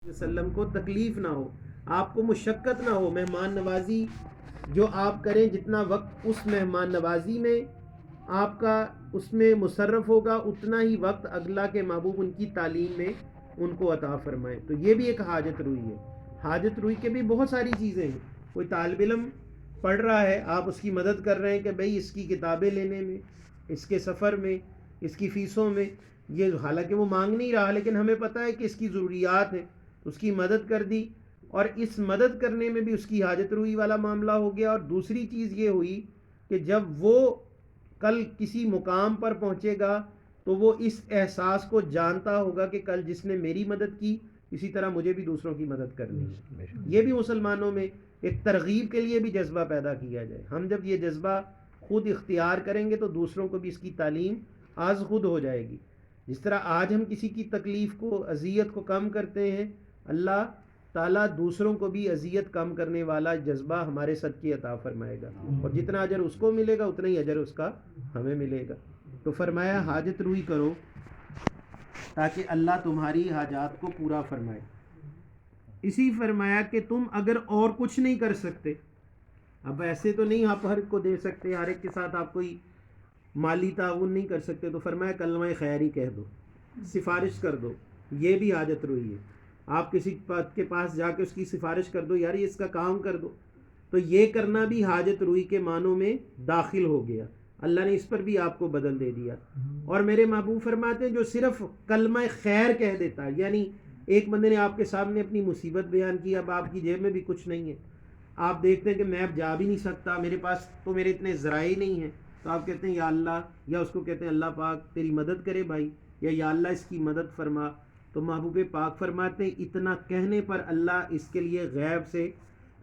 وسلم کو تکلیف نہ ہو، آپ کو مشقت نہ ہو، مہمان نوازی جو آپ کریں جتنا وقت اس مہمان نوازی میں آپ کا اس میں مصرف ہوگا اتنا ہی وقت اگلا کے محبوب ان کی تعلیم میں ان کو عطا فرمائے. تو یہ بھی ایک حاجت روئی ہے. حاجت روئی کے بھی بہت ساری چیزیں ہیں. کوئی طالب علم پڑھ رہا ہے، آپ اس کی مدد کر رہے ہیں کہ بھئی اس کی کتابیں لینے میں، اس کے سفر میں، اس کی فیسوں میں، یہ حالانکہ وہ مانگ نہیں رہا لیکن ہمیں پتہ ہے کہ اس کی ضروریات ہیں، اس کی مدد کر دی، اور اس مدد کرنے میں بھی اس کی حاجت روئی والا معاملہ ہو گیا. اور دوسری چیز یہ ہوئی کہ جب وہ کل کسی مقام پر پہنچے گا تو وہ اس احساس کو جانتا ہوگا کہ کل جس نے میری مدد کی اسی طرح مجھے بھی دوسروں کی مدد کرنی ہے. یہ بھی مسلمانوں میں ایک ترغیب کے لیے بھی جذبہ پیدا کیا جائے. ہم جب یہ جذبہ خود اختیار کریں گے تو دوسروں کو بھی اس کی تعلیم آز خود ہو جائے گی. جس طرح آج ہم کسی کی تکلیف کو، اذیت کو کم کرتے ہیں، اللہ تعالیٰ دوسروں کو بھی اذیت کم کرنے والا جذبہ ہمارے صدقے عطا فرمائے گا، اور جتنا اجر اس کو ملے گا اتنا ہی اجر اس کا ہمیں ملے گا. تو فرمایا حاجت روئی کرو تاکہ اللہ تمہاری حاجات کو پورا فرمائے. اسی فرمایا کہ تم اگر اور کچھ نہیں کر سکتے، اب ایسے تو نہیں آپ ہر ایک کو دے سکتے، ہر ایک کے ساتھ آپ کوئی مالی تعاون نہیں کر سکتے، تو فرمایا کلمہ خیر ہی کہہ دو، سفارش کر دو. یہ بھی حاجت روئی ہے. آپ کسی کے پاس جا کے اس کی سفارش کر دو، یار یہ اس کا کام کر دو، تو یہ کرنا بھی حاجت روئی کے معنوں میں داخل ہو گیا. اللہ نے اس پر بھی آپ کو بدل دے دیا. اور میرے محبوب فرماتے ہیں جو صرف کلمہ خیر کہہ دیتا ہے، یعنی ایک بندے نے آپ کے سامنے اپنی مصیبت بیان کی، اب آپ کی جیب میں بھی کچھ نہیں ہے، آپ دیکھتے ہیں کہ میں اب جا بھی نہیں سکتا، میرے پاس تو میرے اتنے ذرائع نہیں ہیں، تو آپ کہتے ہیں یا اللہ، یا اس کو کہتے ہیں اللہ پاک تیری مدد کرے بھائی، یا اللہ اس کی مدد فرما. تو محبوب پاک فرماتے ہیں اتنا کہنے پر اللہ اس کے لیے غیب سے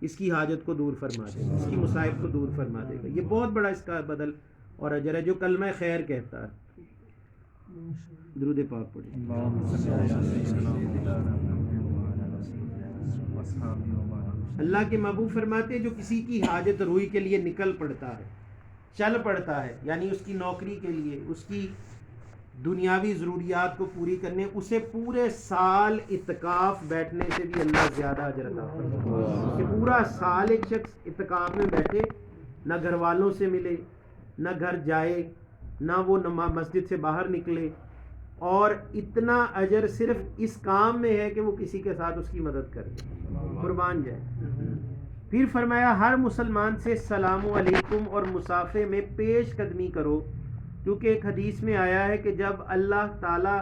اس کی حاجت کو دور فرما دے گا، اس کی مصائب کو دور فرما دے گا. یہ بہت بڑا اس کا بدل اور اجر ہے جو کلمہ خیر کہتا ہے. درود پاک پڑھیں. اللہ کے محبوب فرماتے ہیں جو کسی کی حاجت روئی کے لیے نکل پڑتا ہے، چل پڑتا ہے، یعنی اس کی نوکری کے لیے، اس کی دنیاوی ضروریات کو پوری کرنے، اسے پورے سال اعتکاف بیٹھنے سے بھی اللہ زیادہ اجر عطا فرماتا ہے. کہ پورا سال ایک شخص اعتکاف میں بیٹھے، نہ گھر والوں سے ملے، نہ گھر جائے، نہ وہ مسجد سے باہر نکلے، اور اتنا اجر صرف اس کام میں ہے کہ وہ کسی کے ساتھ اس کی مدد کرے، قربان جائے. پھر فرمایا ہر مسلمان سے السلام علیکم اور مصافحے میں پیش قدمی کرو، کیونکہ ایک حدیث میں آیا ہے کہ جب اللہ تعالیٰ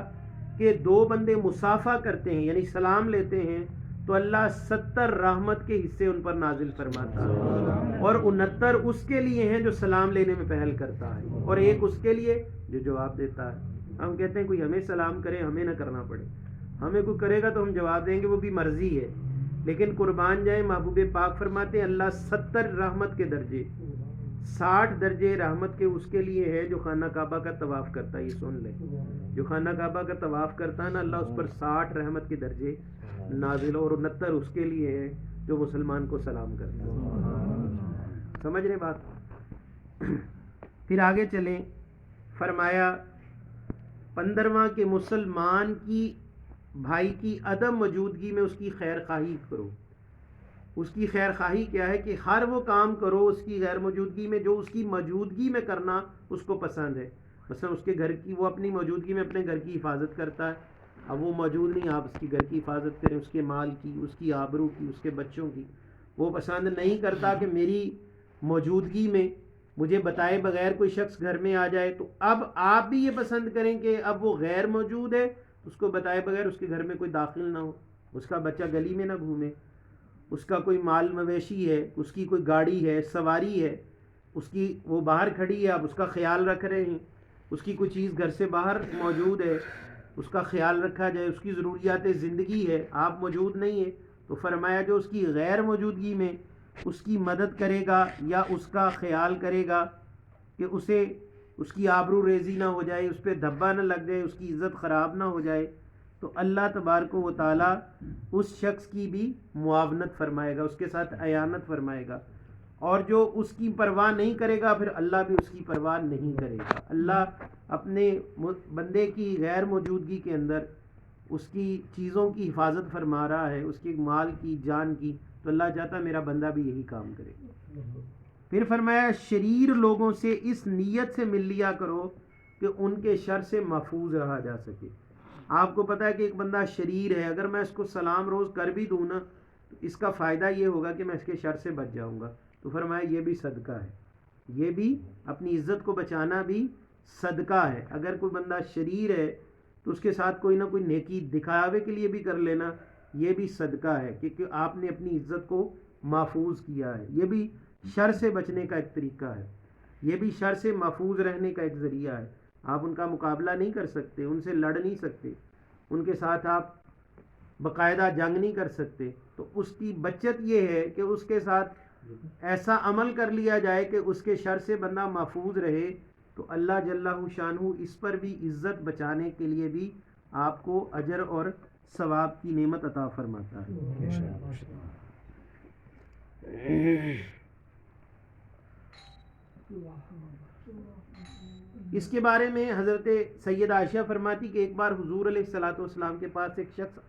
کے دو بندے مصافحہ کرتے ہیں یعنی سلام لیتے ہیں تو اللہ 70 رحمت کے حصے ان پر نازل فرماتا ہے، اور 69 اس کے لیے ہیں جو سلام لینے میں پہل کرتا ہے، اور ایک اس کے لیے جو جواب دیتا ہے. ہم کہتے ہیں کوئی ہمیں سلام کرے ہمیں نہ کرنا پڑے، ہمیں کوئی کرے گا تو ہم جواب دیں گے، وہ بھی مرضی ہے، لیکن قربان جائیں محبوب پاک فرماتے ہیں اللہ 70 رحمت کے درجے، 60 درجے رحمت کے اس کے لیے ہے جو خانہ کعبہ کا طواف کرتا ہے. یہ سن لیں، جو خانہ کعبہ کا طواف کرتا ہے نا، اللہ اس پر 60 رحمت کے درجے نازل، اور 69 اس کے لیے ہے جو مسلمان کو سلام کرتا ہے. سمجھ رہے بات؟ پھر آگے چلیں. فرمایا 15واں کہ مسلمان کی بھائی کی عدم موجودگی میں اس کی خیر خواہی کرو. اس کی خیر خواہی کیا ہے کہ ہر وہ کام کرو اس کی غیر موجودگی میں جو اس کی موجودگی میں کرنا اس کو پسند ہے. مثلا اس کے گھر کی، وہ اپنی موجودگی میں اپنے گھر کی حفاظت کرتا ہے، اب وہ موجود نہیں، آپ اس کی گھر کی حفاظت کریں، اس کے مال کی، اس کی آبرو کی، اس کے بچوں کی. وہ پسند نہیں کرتا کہ میری موجودگی میں مجھے بتائے بغیر کوئی شخص گھر میں آ جائے، تو اب آپ بھی یہ پسند کریں کہ اب وہ غیر موجود ہے، اس کو بتائے بغیر اس کے گھر میں کوئی داخل نہ ہو، اس کا بچہ گلی میں نہ گھومے، اس کا کوئی مال مویشی ہے، اس کی کوئی گاڑی ہے، سواری ہے، اس کی وہ باہر کھڑی ہے، آپ اس کا خیال رکھ رہے ہیں، اس کی کوئی چیز گھر سے باہر موجود ہے، اس کا خیال رکھا جائے، اس کی ضروریات زندگی ہے، آپ موجود نہیں ہیں. تو فرمایا جو اس کی غیر موجودگی میں اس کی مدد کرے گا یا اس کا خیال کرے گا کہ اسے اس کی آبرو ریزی نہ ہو جائے، اس پہ دھبا نہ لگ جائے، اس کی عزت خراب نہ ہو جائے، تو اللہ تبارک و تعالیٰ اس شخص کی بھی معاونت فرمائے گا، اس کے ساتھ اعانت فرمائے گا. اور جو اس کی پرواہ نہیں کرے گا پھر اللہ بھی اس کی پرواہ نہیں کرے گا. اللہ اپنے بندے کی غیر موجودگی کے اندر اس کی چیزوں کی حفاظت فرما رہا ہے، اس کے مال کی، جان کی، تو اللہ چاہتا ہے میرا بندہ بھی یہی کام کرے. پھر فرمایا شریر لوگوں سے اس نیت سے مل لیا کرو کہ ان کے شر سے محفوظ رہا جا سکے. آپ کو پتہ ہے کہ ایک بندہ شریر ہے، اگر میں اس کو سلام روز کر بھی دوں نا تو اس کا فائدہ یہ ہوگا کہ میں اس کے شر سے بچ جاؤں گا. تو فرمایا یہ بھی صدقہ ہے، یہ بھی اپنی عزت کو بچانا بھی صدقہ ہے. اگر کوئی بندہ شریر ہے تو اس کے ساتھ کوئی نہ کوئی نیکی دکھاوے کے لیے بھی کر لینا، یہ بھی صدقہ ہے، کیونکہ آپ نے اپنی عزت کو محفوظ کیا ہے. یہ بھی شر سے بچنے کا ایک طریقہ ہے، یہ بھی شر سے محفوظ رہنے کا ایک ذریعہ ہے. آپ ان کا مقابلہ نہیں کر سکتے، ان سے لڑ نہیں سکتے، ان کے ساتھ آپ باقاعدہ جنگ نہیں کر سکتے. تو اس کی بچت یہ ہے کہ اس کے ساتھ ایسا عمل کر لیا جائے کہ اس کے شر سے بندہ محفوظ رہے. تو اللہ جل شانہ اس پر بھی عزت بچانے کے لیے بھی آپ کو اجر اور ثواب کی نعمت عطا فرماتا ہے. اس کے بارے میں حضرت سید عائشہ فرماتی کہ ایک بار حضور علیہ الصلوۃ والسلام کے پاس ایک شخص